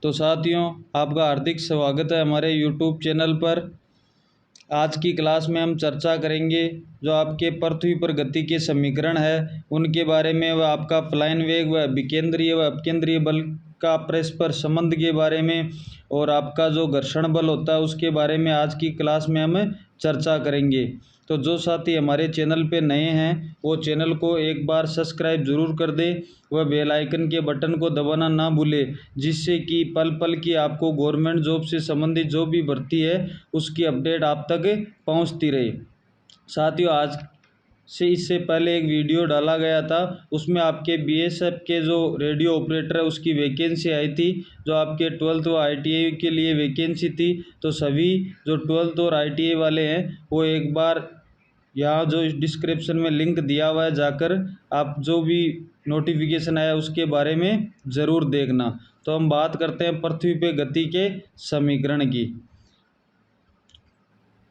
तो साथियों, आपका हार्दिक स्वागत है हमारे यूट्यूब चैनल पर। आज की क्लास में हम चर्चा करेंगे जो आपके पृथ्वी पर गति के समीकरण है उनके बारे में, व आपका फ्लाइन वेग व विकेंद्रीय व अपकेंद्रीय बल का परस्पर संबंध के बारे में, और आपका जो घर्षण बल होता है उसके बारे में आज की क्लास में हम चर्चा करेंगे। तो जो साथी हमारे चैनल पे नए हैं वो चैनल को एक बार सब्सक्राइब जरूर कर दें व बेल आइकन के बटन को दबाना ना भूलें, जिससे कि पल पल की आपको गवर्नमेंट जॉब से संबंधित जो भी भर्ती है उसकी अपडेट आप तक पहुंचती रहे। साथियों, आज से इससे पहले एक वीडियो डाला गया था, उसमें आपके बीएसएफ के जो रेडियो ऑपरेटर है उसकी वैकेंसी आई थी, जो आपके 12th व आईटीआई के लिए वैकेंसी थी। तो सभी जो 12th और आईटीआई वाले हैं वो एक बार यहाँ जो डिस्क्रिप्शन में लिंक दिया हुआ है जाकर आप जो भी नोटिफिकेशन आया उसके बारे में ज़रूर देखना। तो हम बात करते हैं पृथ्वी पे गति के समीकरण की।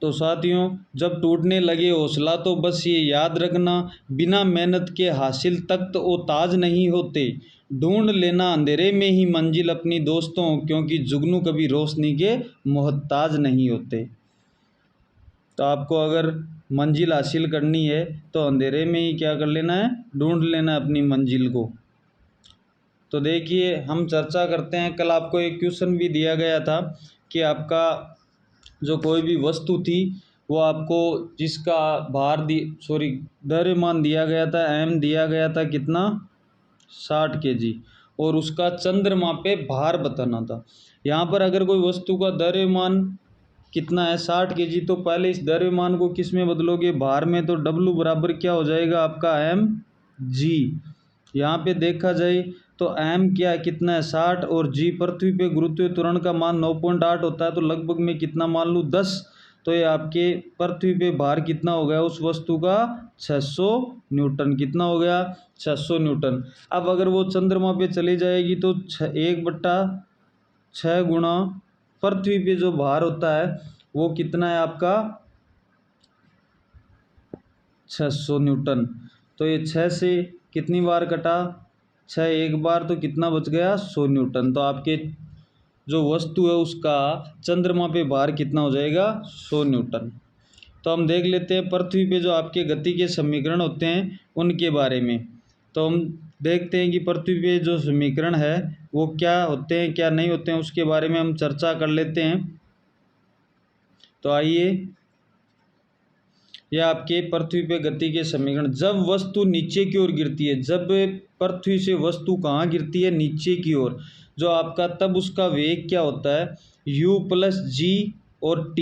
तो साथियों, जब टूटने लगे हौसला तो बस ये याद रखना, बिना मेहनत के हासिल तख्त वो ताज नहीं होते। ढूंढ लेना अंधेरे में ही मंजिल अपनी दोस्तों, क्योंकि जुगनू कभी रोशनी के मोहताज नहीं होते। तो आपको अगर मंजिल हासिल करनी है तो अंधेरे में ही क्या कर लेना है, ढूंढ लेना अपनी मंजिल को। तो देखिए, हम चर्चा करते हैं। कल आपको एक क्वेश्चन भी दिया गया था कि आपका जो कोई भी वस्तु थी वो आपको जिसका द्रव्यमान दिया गया था, एम दिया गया था कितना, 60 kg, और उसका चंद्रमा पे भार बताना था। यहाँ पर अगर कोई वस्तु का द्रव्यमान कितना है, 60 kg, तो पहले इस द्रव्यमान को किस में बदलोगे, भार में। तो W बराबर क्या हो जाएगा आपका mg। यहाँ पे देखा जाए तो m क्या कितना है, 60, और g पृथ्वी पे गुरुत्वीय त्वरण का मान 9.8 होता है, तो लगभग मैं कितना मान लूँ, 10। तो ये आपके पृथ्वी पे भार कितना हो गया उस वस्तु का, 600 न्यूटन। कितना हो गया, 600 न्यूटन। अब अगर वो चंद्रमा पे चली जाएगी तो 1/6 गुणा पृथ्वी पे जो भार होता है वो कितना है आपका, 600 न्यूटन। तो ये 6 से कितनी बार कटा, 6 एक बार, तो कितना बच गया, 100 न्यूटन। तो आपके जो वस्तु है उसका चंद्रमा पे भार कितना हो जाएगा, 100 न्यूटन। तो हम देख लेते हैं पृथ्वी पे जो आपके गति के समीकरण होते हैं उनके बारे में। तो हम देखते हैं कि पृथ्वी पे जो समीकरण है वो क्या होते हैं क्या नहीं होते हैं, उसके बारे में हम चर्चा कर लेते हैं। तो आइए, यह आपके पृथ्वी पे गति के समीकरण। जब वस्तु नीचे की ओर गिरती है, जब पृथ्वी से वस्तु कहाँ गिरती है, नीचे की ओर, जो आपका तब उसका वेग क्या होता है, u + g और t।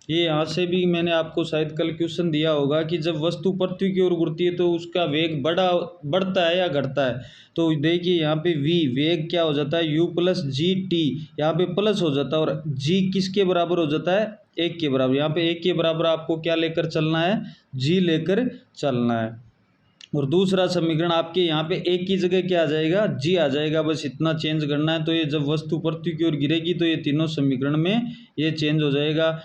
ये यहाँ से भी मैंने आपको शायद कल क्वेश्चन दिया होगा कि जब वस्तु पृथ्वी की ओर घूरती है तो उसका वेग बढ़ता है या घटता है। तो देखिए यहाँ पे v वेग क्या हो जाता है, u + g t, यहाँ पे प्लस हो जाता है, और g किसके बराबर हो जाता है, 1 के बराबर। यहाँ पे 1 के बराबर आपको क्या लेकर चलना है, g लेकर चलना है। और दूसरा समीकरण आपके यहाँ पे एक की जगह क्या आ जाएगा, g आ जाएगा, बस इतना चेंज करना है। तो ये जब वस्तु पृथ्वी की ओर गिरेगी तो ये तीनों समीकरण में ये चेंज हो जाएगा।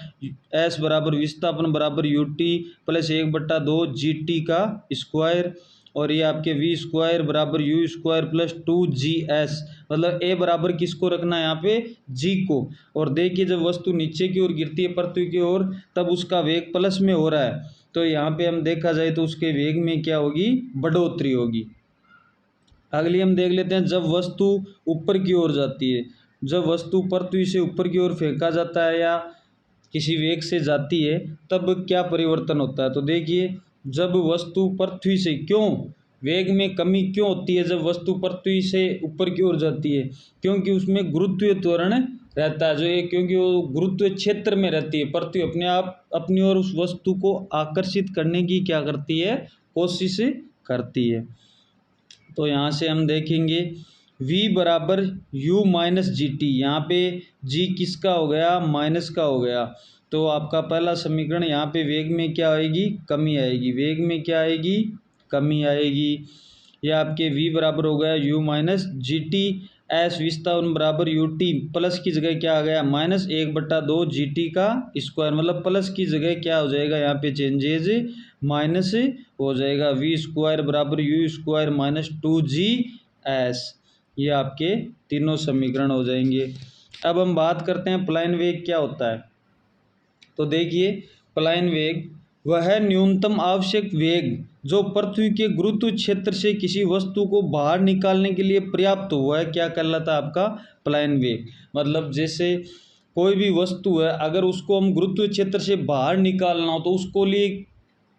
s बराबर विस्थापन बराबर ut + 1/2 gt का स्क्वायर, और ये आपके v² बराबर u² + 2gs, मतलब a बराबर किसको रखना है यहाँ पे, g को। और देखिए जब वस्तु नीचे की ओर गिरती है पृथ्वी की ओर तब उसका वेग प्लस में हो रहा है, तो यहाँ पे हम देखा जाए तो उसके वेग में क्या होगी, बढ़ोतरी होगी। अगली हम देख लेते हैं, जब वस्तु ऊपर की ओर जाती है, जब वस्तु पृथ्वी से ऊपर की ओर फेंका जाता है या किसी वेग से जाती है तब क्या परिवर्तन होता है। तो देखिए, जब वस्तु पृथ्वी से, क्यों वेग में कमी क्यों होती है जब वस्तु पृथ्वी से ऊपर की ओर जाती है, क्योंकि उसमें गुरुत्वीय त्वरण रहता है, जो ये क्योंकि वो गुरुत्वीय क्षेत्र में रहती है, पृथ्वी अपने आप अपनी ओर उस वस्तु को आकर्षित करने की क्या करती है, कोशिश करती है। तो यहाँ से हम देखेंगे v बराबर u - gt, यहाँ पे g किसका हो गया, माइनस का हो गया। तो आपका पहला समीकरण यहाँ पे वेग में क्या आएगी, कमी आएगी, वेग में क्या आएगी, कमी आएगी। यह आपके v बराबर हो गया u - gt, s विस्थापन बराबर ut, प्लस की जगह क्या आ गया, -1/2 gt का स्क्वायर, मतलब प्लस की जगह क्या हो जाएगा, यहाँ पे चेंजेज माइनस हो जाएगा, v² बराबर u² - 2gs। ये आपके तीनों समीकरण हो जाएंगे। अब हम बात करते हैं पलायन वेग क्या होता है। तो देखिए, पलायन वेग वह है न्यूनतम आवश्यक वेग जो पृथ्वी के गुरुत्व क्षेत्र से किसी वस्तु को बाहर निकालने के लिए पर्याप्त हो, वह क्या कहलाता है आपका पलायन वेग। मतलब जैसे कोई भी वस्तु है, अगर उसको हम गुरुत्व क्षेत्र से बाहर निकालना हो तो उसको लिए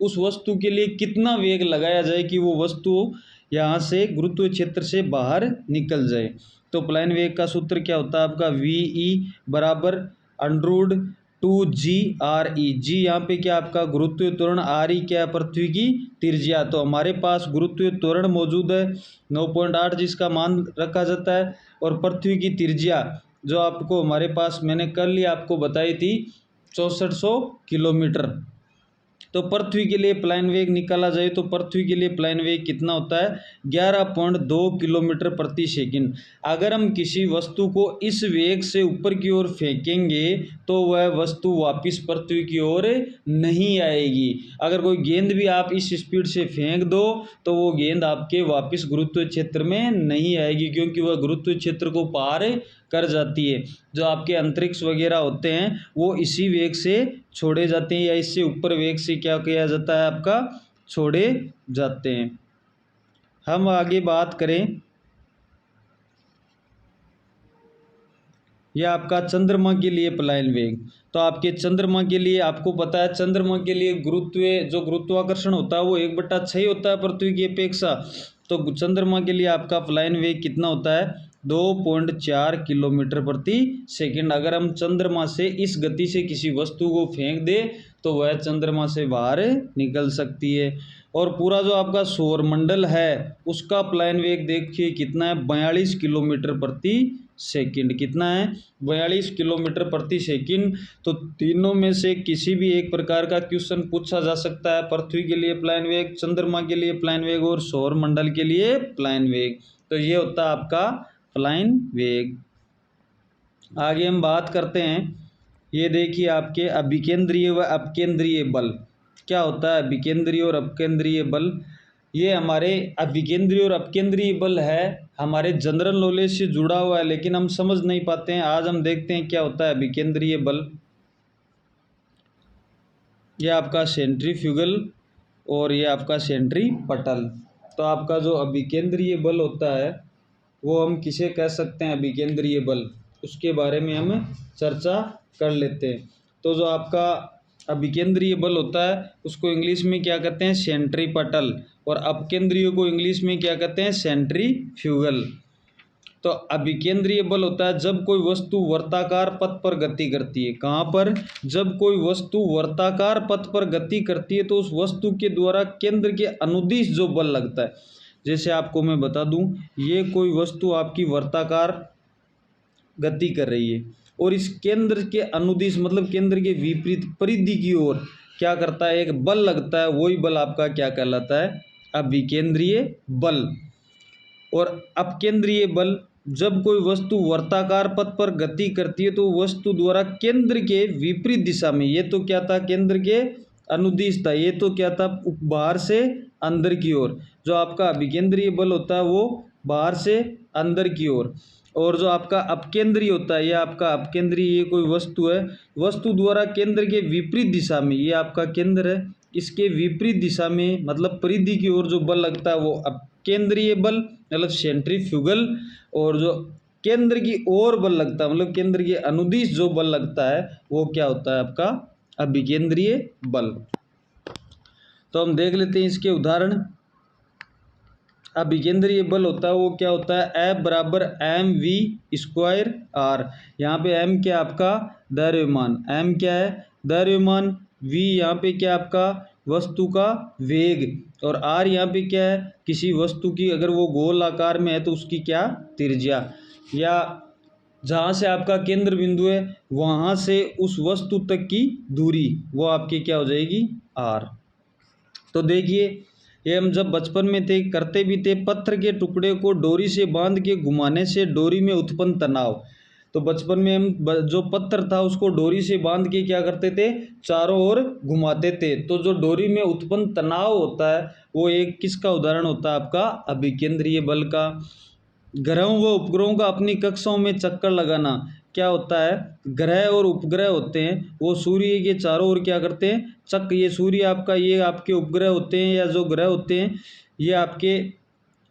उस वस्तु के लिए कितना वेग लगाया जाए कि वो वस्तु यहाँ से गुरुत्व क्षेत्र से बाहर निकल जाए। तो पलायन वेग का सूत्र क्या होता है आपका, वी ई बराबर अंडरूड 2 GRE। जी यहाँ पे क्या आपका गुरुत्वीय त्वरण, आर ई क्या है पृथ्वी की त्रिज्या। तो हमारे पास गुरुत्वीय त्वरण मौजूद है 9.8 जिसका मान रखा जाता है, और पृथ्वी की त्रिज्या जो आपको हमारे पास मैंने कल ही आपको बताई थी 6400 किलोमीटर। तो पृथ्वी के लिए पलायन वेग निकाला जाए तो पृथ्वी के लिए पलायन वेग कितना होता है, 11.2 किलोमीटर प्रति सेकंड। अगर हम किसी वस्तु को इस वेग से ऊपर की ओर फेंकेंगे तो वह वस्तु वापस पृथ्वी की ओर नहीं आएगी। अगर कोई गेंद भी आप इस स्पीड से फेंक दो तो वो गेंद आपके वापस गुरुत्व क्षेत्र में नहीं आएगी, क्योंकि वह गुरुत्व क्षेत्र को पार कर जाती है। जो आपके अंतरिक्ष वगैरह होते हैं वो इसी वेग से छोड़े जाते हैं, या इससे ऊपर वेग से क्या किया जाता है आपका, छोड़े जाते हैं। हम आगे बात करें, यह आपका चंद्रमा के लिए पलायन वेग। तो आपके चंद्रमा के लिए आपको पता है, चंद्रमा के लिए जो गुरुत्वाकर्षण होता है वो 1/6 होता है पृथ्वी की अपेक्षा। तो चंद्रमा के लिए आपका पलायन वेग कितना होता है, 2.4 किलोमीटर प्रति सेकंड। अगर हम चंद्रमा से इस गति से किसी वस्तु को फेंक दे तो वह चंद्रमा से बाहर निकल सकती है। और पूरा जो आपका सौरमंडल है उसका पलायन वेग देखिए कितना है, 42 किलोमीटर प्रति सेकंड। कितना है, 42 किलोमीटर प्रति सेकंड। तो तीनों में से किसी भी एक प्रकार का क्वेश्चन पूछा जा सकता है, पृथ्वी के लिए पलायन वेग, चंद्रमा के लिए पलायन वेग और सौरमंडल के लिए पलायन वेग। तो ये होता है आपका पलायन वेग। आगे हम बात करते हैं, ये देखिए आपके अभिकेंद्रीय व अपकेंद्रीय बल क्या होता है। अभिकेंद्रीय और अपकेंद्रीय बल, ये हमारे अभिकेंद्रीय और अपकेंद्रीय बल है हमारे जनरल नॉलेज से जुड़ा हुआ है, लेकिन हम समझ नहीं पाते हैं। आज हम देखते हैं क्या होता है अभिकेंद्रीय बल। यह आपका सेंट्रीफ्यूगल और ये आपका सेंट्रीपटल। तो आपका जो अभिकेंद्रीय बल होता है वो हम किसे कह सकते हैं, अभिकेंद्रीय बल, उसके बारे में हम चर्चा कर लेते हैं। तो जो आपका अभिकेंद्रीय बल होता है उसको इंग्लिश में क्या कहते हैं, सेंट्रीपटल, और अपकेंद्रीय को इंग्लिश में क्या कहते हैं, सेंट्रीफ्यूगल। तो अभिकेंद्रीय बल होता है जब कोई वस्तु वर्ताकार पथ पर गति करती है। कहाँ पर, जब कोई वस्तु वर्ताकार पथ पर गति करती है तो उस वस्तु के द्वारा केंद्र के अनुदिश जो बल लगता है, जैसे आपको मैं बता दूं, ये कोई वस्तु आपकी वर्ताकार गति कर रही है और इस केंद्र के अनुदिश मतलब केंद्र के विपरीत परिधि की ओर क्या करता है, एक बल लगता है। वही बल आपका क्या कहलाता है, अभिकेंद्रीय बल। और अपकेंद्रीय बल, जब कोई वस्तु वर्ताकार पथ पर गति करती है तो वस्तु द्वारा केंद्र के विपरीत दिशा में, ये तो क्या था, केंद्र के अनुदिश था, ये तो क्या था, बाहर से अंदर की ओर। जो आपका अभिकेंद्रीय बल होता है वो बाहर से अंदर की ओर। और जो आपका अपकेंद्रीय होता है, ये आपका अपकेंद्रीय, ये कोई वस्तु है, वस्तु द्वारा केंद्र के विपरीत दिशा में, ये आपका केंद्र है, इसके विपरीत दिशा में मतलब परिधि की ओर जो बल लगता है वो अपकेंद्रीय बल मतलब सेंट्रीफ्यूगल। और जो केंद्र की ओर बल लगता है मतलब केंद्र के अनुदिश जो बल लगता है वो क्या होता है, आपका अभिकेंद्रीय बल। तो हम देख लेते हैं इसके उदाहरण। अभिकेंद्रीय बल होता है वो क्या होता है, F बराबर mv²r। यहाँ पे m क्या आपका द्रव्यमान, m क्या है द्रव्यमान, v यहाँ पे क्या आपका वस्तु का वेग, और r यहाँ पे क्या है किसी वस्तु की, अगर वो गोल आकार में है तो उसकी क्या त्रिज्या, या जहाँ से आपका केंद्र बिंदु है वहाँ से उस वस्तु तक की दूरी, वो आपकी क्या हो जाएगी, r। तो देखिए ये हम जब बचपन में थे करते भी थे, पत्थर के टुकड़े को डोरी से बांध के घुमाने से डोरी में उत्पन्न तनाव। तो बचपन में हम जो पत्थर था उसको डोरी से बांध के क्या करते थे, चारों ओर घुमाते थे। तो जो डोरी में उत्पन्न तनाव होता है वो एक किसका उदाहरण होता है, आपका अभिकेंद्रीय बल का। ग्रहों व उपग्रहों का अपनी कक्षाओं में चक्कर लगाना क्या होता है? ग्रह और उपग्रह होते हैं वो सूर्य के चारों ओर क्या करते हैं? चक्र। ये सूर्य आपका, ये आपके उपग्रह होते हैं या जो ग्रह होते हैं ये आपके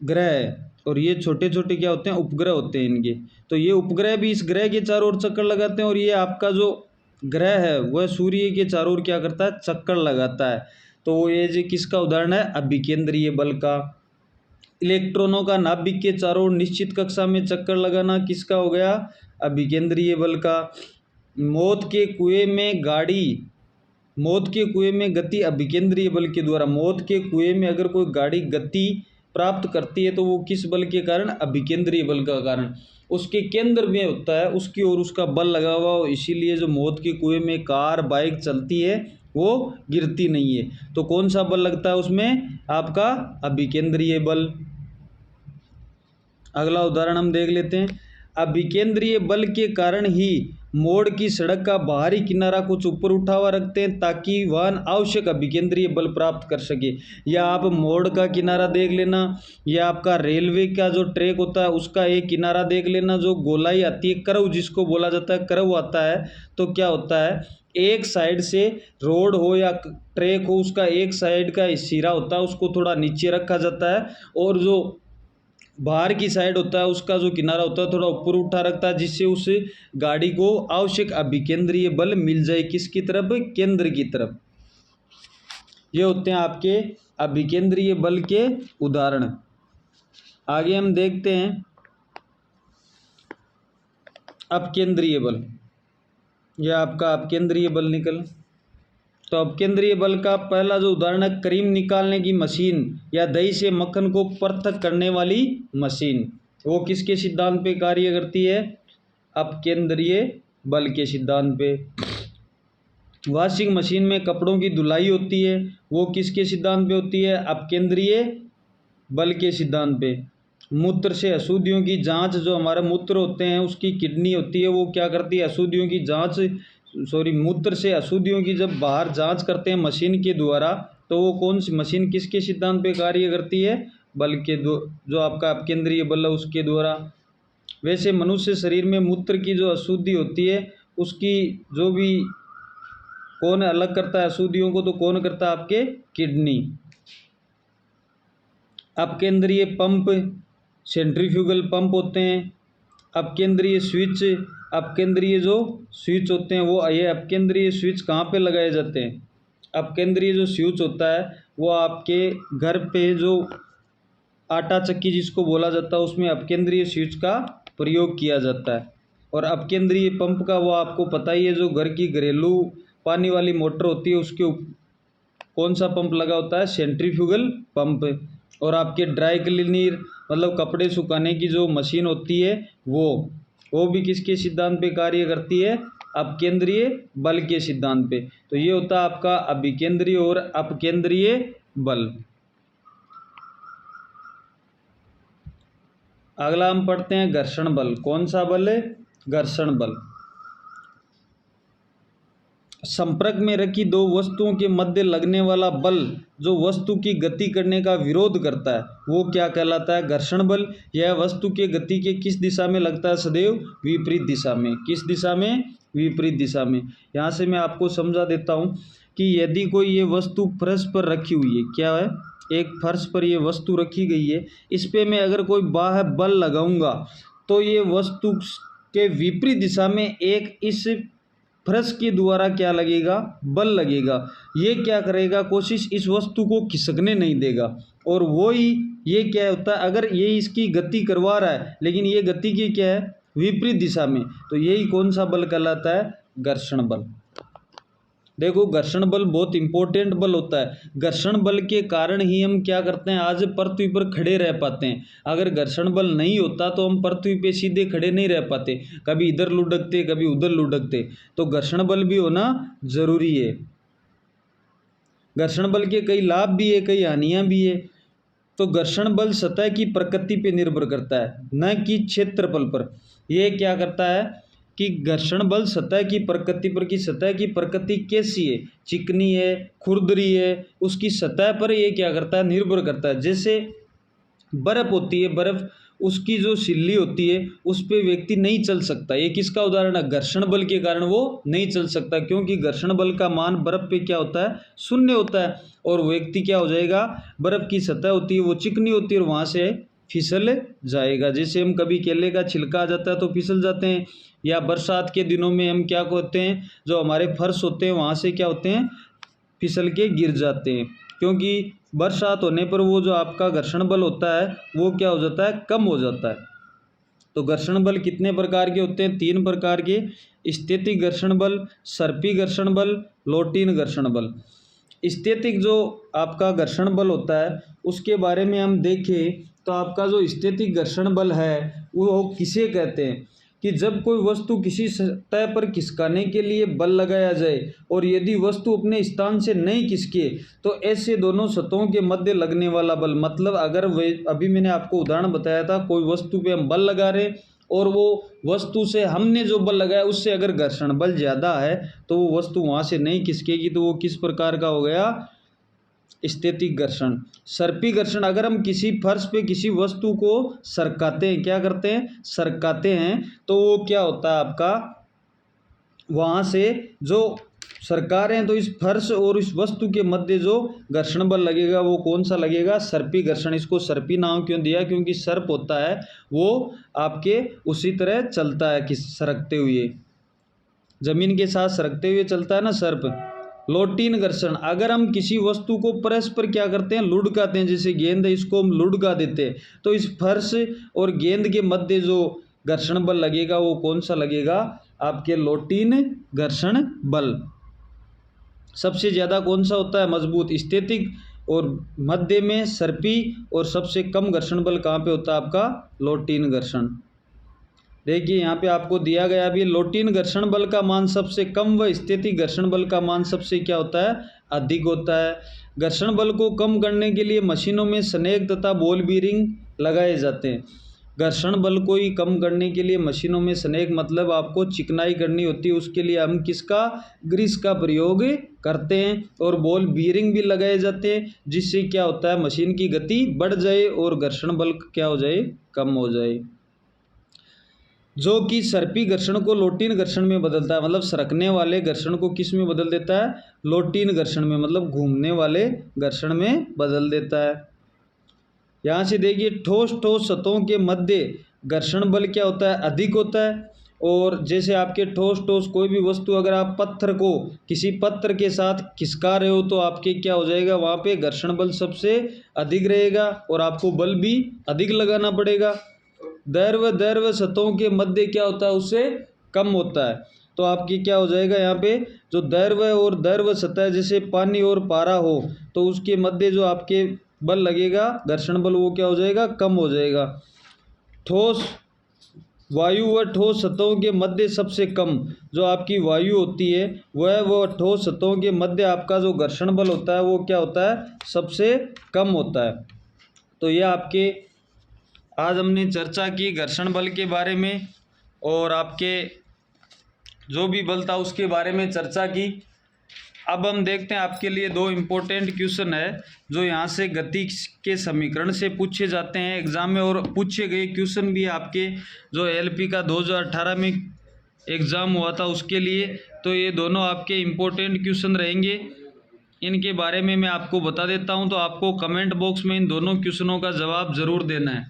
ग्रह है, और ये छोटे छोटे क्या होते हैं? उपग्रह होते हैं इनके। तो ये उपग्रह भी इस ग्रह के चारों ओर चक्कर लगाते हैं, और ये आपका जो ग्रह है वह सूर्य के चारों ओर क्या करता है? चक्कर लगाता है। तो ये जो किसका उदाहरण है? अभिकेंद्रीय बल का। इलेक्ट्रॉनों का नाभिक के चारों ओर निश्चित कक्षा में चक्कर लगाना किसका हो गया? अभिकेंद्रीय बल का। मौत के कुएं में गति अभिकेंद्रीय बल के द्वारा। मौत के कुएं में अगर कोई गाड़ी गति प्राप्त करती है तो वो किस बल के कारण? अभिकेंद्रीय बल का कारण। उसके केंद्र में होता है, उसकी ओर उसका बल लगा हुआ हो, इसीलिए जो मौत के कुएं में कार बाइक चलती है वो गिरती नहीं है। तो कौन सा बल लगता है उसमें? आपका अभिकेंद्रीय बल। अगला उदाहरण हम देख लेते हैं। अभिकेंद्रीय बल के कारण ही मोड़ की सड़क का बाहरी किनारा कुछ ऊपर उठा हुआ रखते हैं ताकि वाहन आवश्यक अभिकेंद्रीय बल प्राप्त कर सके। या आप मोड़ का किनारा देख लेना, या आपका रेलवे का जो ट्रैक होता है उसका एक किनारा देख लेना, जो गोलाई आती है, कर्व जिसको बोला जाता है, कर्व आता है। तो क्या होता है? एक साइड से रोड हो या ट्रैक हो, उसका एक साइड का सिरा होता है उसको थोड़ा नीचे रखा जाता है, और जो बाहर की साइड होता है उसका जो किनारा होता है थोड़ा ऊपर उठा रखता है, जिससे उस गाड़ी को आवश्यक अभिकेंद्रीय बल मिल जाए। किसकी तरफ? केंद्र की तरफ। ये होते हैं आपके अभिकेंद्रीय बल के उदाहरण। आगे हम देखते हैं अपकेंद्रीय बल। यह आपका अपकेंद्रीय बल निकल। तो अपकेंद्रीय बल का पहला जो उदाहरण है, क्रीम निकालने की मशीन या दही से मक्खन को पृथक करने वाली मशीन। वो किसके सिद्धांत पे कार्य करती है? अपकेंद्रीय बल के सिद्धांत पे। वॉशिंग मशीन में कपड़ों की धुलाई होती है, वो किसके सिद्धांत पे होती है? अपकेंद्रीय बल के सिद्धांत पे। मूत्र से अशुद्धियों की जांच, जो हमारे मूत्र होते हैं उसकी किडनी होती है वो क्या करती है? अशुद्धियों की जांच, मूत्र से अशुद्धियों की जब बाहर जांच करते हैं मशीन के द्वारा, तो वो कौन सी मशीन किसके सिद्धांत पे कार्य करती है? बल के जो आपका अपकेंद्रीय बल है उसके द्वारा। वैसे मनुष्य शरीर में मूत्र की जो अशुद्धि होती है उसकी जो भी कौन अलग करता है अशुद्धियों को? तो कौन करता है? आपके किडनी। अपकेंद्रीय पंप, सेंट्रीफ्यूगल पंप होते हैं। अपकेंद्रीय स्विच, अपकेंद्रीय जो स्विच होते हैं वो, ये अपकेंद्रीय स्विच कहाँ पे लगाए जाते हैं? अपकेंद्रीय जो स्विच होता है वो आपके घर पे जो आटा चक्की जिसको बोला जाता है उसमें अपकेंद्रीय स्विच का प्रयोग किया जाता है। और अपकेंद्रीय पंप का वो आपको पता ही है, जो घर की घरेलू पानी वाली मोटर होती है उसके कौन सा पंप लगा होता है? Centrifugal pump. और आपके ड्राई क्लीनर मतलब कपड़े सुखाने की जो मशीन होती है वो भी किसके सिद्धांत पे कार्य करती है? अपकेंद्रीय बल के सिद्धांत पे। तो ये होता है आपका अभिकेंद्रीय और अपकेंद्रीय बल। अगला हम पढ़ते हैं घर्षण बल। कौन सा बल है? घर्षण बल। संपर्क में रखी दो वस्तुओं के मध्य लगने वाला बल जो वस्तु की गति करने का विरोध करता है वो क्या कहलाता है? घर्षण बल। यह वस्तु के गति के किस दिशा में लगता है? सदैव विपरीत दिशा में। किस दिशा में? विपरीत दिशा में। यहाँ से मैं आपको समझा देता हूँ कि यदि कोई ये वस्तु फर्श पर रखी हुई है, क्या है? एक फर्श पर ये वस्तु रखी गई है, इस पे मैं अगर कोई बाह्य बल लगाऊंगा तो ये वस्तु के विपरीत दिशा में एक इस फर्श के द्वारा क्या लगेगा? बल लगेगा। ये क्या करेगा? कोशिश इस वस्तु को खिसकने नहीं देगा। और वो ही ये क्या होता है? अगर ये इसकी गति करवा रहा है लेकिन ये गति की क्या है? विपरीत दिशा में, तो यही कौन सा बल कहलाता है? घर्षण बल। देखो घर्षण बल बहुत इंपॉर्टेंट बल होता है। घर्षण बल के कारण ही हम क्या करते हैं? आज पृथ्वी पर खड़े रह पाते हैं। अगर घर्षण बल नहीं होता तो हम पृथ्वी पे सीधे खड़े नहीं रह पाते, कभी इधर लुढ़कते कभी उधर लुढ़कते। तो घर्षण बल भी होना जरूरी है। घर्षण बल के कई लाभ भी है, कई हानियां भी है। तो घर्षण बल सतह की प्रकृति पे निर्भर करता है, न कि क्षेत्रफल पर। यह क्या करता है कि घर्षण बल सतह की प्रकृति पर, की सतह की प्रकृति कैसी है, चिकनी है, खुरदरी है, उसकी सतह पर ये क्या करता है? निर्भर करता है। जैसे बर्फ होती है, बर्फ उसकी जो सिल्ली होती है उस पे व्यक्ति नहीं चल सकता। ये किसका उदाहरण है? घर्षण बल के कारण वो नहीं चल सकता, क्योंकि घर्षण बल का मान बर्फ पे क्या होता है? शून्य होता है। और व्यक्ति क्या हो जाएगा? बर्फ की सतह होती है वो चिकनी होती है और वहाँ से फिसल जाएगा। जैसे हम कभी केले का छिलका आ जाता है तो फिसल जाते हैं, या बरसात के दिनों में हम क्या करते हैं, जो हमारे फर्श होते हैं वहाँ से क्या होते हैं? फिसल के गिर जाते हैं, क्योंकि बरसात होने पर वो जो आपका घर्षण बल होता है वो क्या हो जाता है? कम हो जाता है। तो घर्षण बल कितने प्रकार के होते हैं? 3 प्रकार के। स्थैतिक घर्षण बल, सर्पी घर्षण बल, लोटीन घर्षण बल। स्थैतिक जो आपका घर्षण बल होता है उसके बारे में हम देखें तो आपका जो स्थैतिक घर्षण बल है वो किसे कहते हैं? कि जब कोई वस्तु किसी सतह पर खिसकाने के लिए बल लगाया जाए और यदि वस्तु अपने स्थान से नहीं खिसके तो ऐसे दोनों सतहों के मध्य लगने वाला बल, मतलब अगर वे अभी मैंने आपको उदाहरण बताया था, कोई वस्तु पे हम बल लगा रहे और वो वस्तु से हमने जो बल लगाया उससे अगर घर्षण बल ज़्यादा है तो वो वस्तु वहाँ से नहीं खिसकेगी, तो वो किस प्रकार का हो गया? स्थैतिक घर्षण। सर्पी घर्षण, अगर हम किसी फर्श पे किसी वस्तु को सरकाते हैं, क्या करते हैं? सरकाते हैं, तो वो क्या होता है आपका? वहाँ से जो सरका रहे हैं तो इस फर्श और इस वस्तु के मध्य जो घर्षण बल लगेगा वो कौन सा लगेगा? सर्पी घर्षण। इसको सर्पी नाम क्यों दिया? क्योंकि सर्प होता है वो आपके उसी तरह चलता है, किस सरकते हुए, जमीन के साथ सरकते हुए चलता है ना सर्प। लोटीन घर्षण, अगर हम किसी वस्तु को परस्पर क्या करते हैं? लुढ़काते हैं, जैसे गेंद है इसको हम लुढ़का देते हैं, तो इस फर्श और गेंद के मध्य जो घर्षण बल लगेगा वो कौन सा लगेगा? आपके लोटीन घर्षण बल। सबसे ज़्यादा कौन सा होता है? मजबूत स्थैतिक, और मध्य में सर्पी, और सबसे कम घर्षण बल कहाँ पे होता है आपका? लोटीन घर्षण। देखिए यहाँ पे आपको दिया गया भी, लोटीन घर्षण बल का मान सबसे कम व स्थैतिक घर्षण बल का मान सबसे क्या होता है? अधिक होता है। घर्षण बल को कम करने के लिए मशीनों में स्नेक तथा बॉल बीयरिंग लगाए जाते हैं। घर्षण बल को ही कम करने के लिए मशीनों में स्नेक मतलब आपको चिकनाई करनी होती है, उसके लिए हम किसका? ग्रीस का प्रयोग करते हैं। और बॉल बीयरिंग भी लगाए जाते हैं, जिससे क्या होता है? मशीन की गति बढ़ जाए और घर्षण बल क्या हो जाए? कम हो जाए। जो कि सर्पी घर्षण को लोटीन घर्षण में बदलता है, मतलब सरकने वाले घर्षण को किस में बदल देता है? लोटीन घर्षण में, मतलब घूमने वाले घर्षण में बदल देता है। यहाँ से देखिए, ठोस ठोस सतहों के मध्य घर्षण बल क्या होता है? अधिक होता है। और जैसे आपके ठोस ठोस कोई भी वस्तु, अगर आप पत्थर को किसी पत्थर के साथ खिसका रहे हो तो आपके क्या हो जाएगा? वहाँ पे घर्षण बल सबसे अधिक रहेगा और आपको बल भी अधिक लगाना पड़ेगा। दैर्घ्य सतहों के मध्य क्या होता है? उससे कम होता है। तो आपकी क्या हो जाएगा? यहाँ पे जो दैर्घ्य और दैर्घ्य सतह, जैसे पानी और पारा हो तो उसके मध्य जो आपके बल लगेगा घर्षण बल, वो क्या हो जाएगा? कम हो जाएगा। ठोस वायु व ठोस सतहों के मध्य सबसे कम जो आपकी वायु होती है वह ठोस सतहों के मध्य आपका जो घर्षण बल होता है वो क्या होता है? सबसे कम होता है। तो ये आपके आज हमने चर्चा की घर्षण बल के बारे में, और आपके जो भी बल था उसके बारे में चर्चा की। अब हम देखते हैं आपके लिए 2 इम्पोर्टेंट क्वेश्चन है जो यहाँ से गति के समीकरण से पूछे जाते हैं एग्ज़ाम में, और पूछे गए क्वेश्चन भी आपके जो एलपी का 2018 में एग्ज़ाम हुआ था उसके लिए। तो ये दोनों आपके इम्पोर्टेंट क्वेश्चन रहेंगे, इनके बारे में मैं आपको बता देता हूँ। तो आपको कमेंट बॉक्स में इन दोनों क्वेश्चनों का जवाब ज़रूर देना है।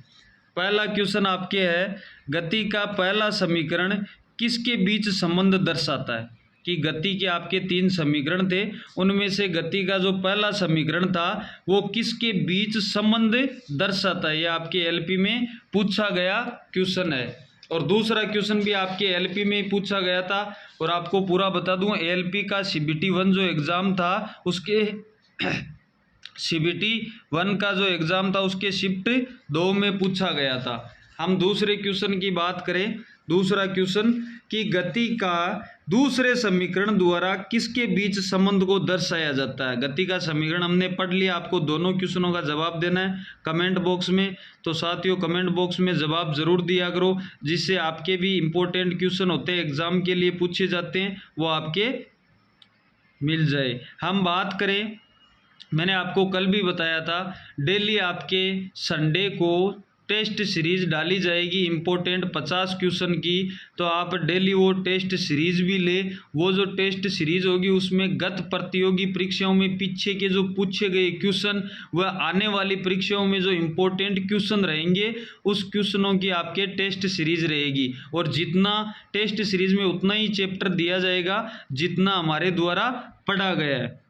पहला क्वेश्चन आपके है, गति का पहला समीकरण किसके बीच संबंध दर्शाता है? कि गति के आपके 3 समीकरण थे, उनमें से गति का जो पहला समीकरण था वो किसके बीच संबंध दर्शाता है? ये आपके एलपी में पूछा गया क्वेश्चन है। और दूसरा क्वेश्चन भी आपके एलपी में पूछा गया था, और आपको पूरा बता दूं, एलपी का सीबीटी 1 जो एग्ज़ाम था उसके सीबीटी 1 का जो एग्ज़ाम था उसके शिफ्ट 2 में पूछा गया था। हम दूसरे क्वेश्चन की बात करें, दूसरा क्वेश्चन कि गति का दूसरे समीकरण द्वारा किसके बीच संबंध को दर्शाया जाता है? गति का समीकरण हमने पढ़ लिया, आपको दोनों क्वेश्चनों का जवाब देना है कमेंट बॉक्स में। तो साथियों कमेंट बॉक्स में जवाब ज़रूर दिया करो, जिससे आपके भी इम्पोर्टेंट क्वेश्चन होते हैं एग्ज़ाम के लिए पूछे जाते हैं वो आपके मिल जाए। हम बात करें, मैंने आपको कल भी बताया था, डेली आपके संडे को टेस्ट सीरीज डाली जाएगी इम्पोर्टेंट 50 क्वेश्चन की, तो आप डेली वो टेस्ट सीरीज भी ले। वो जो टेस्ट सीरीज होगी उसमें गत प्रतियोगी परीक्षाओं में पीछे के जो पूछे गए क्वेश्चन, वह आने वाली परीक्षाओं में जो इम्पोर्टेंट क्वेश्चन रहेंगे उस क्वेश्चनों की आपके टेस्ट सीरीज रहेगी। और जितना टेस्ट सीरीज में उतना ही चैप्टर दिया जाएगा जितना हमारे द्वारा पढ़ा गया है।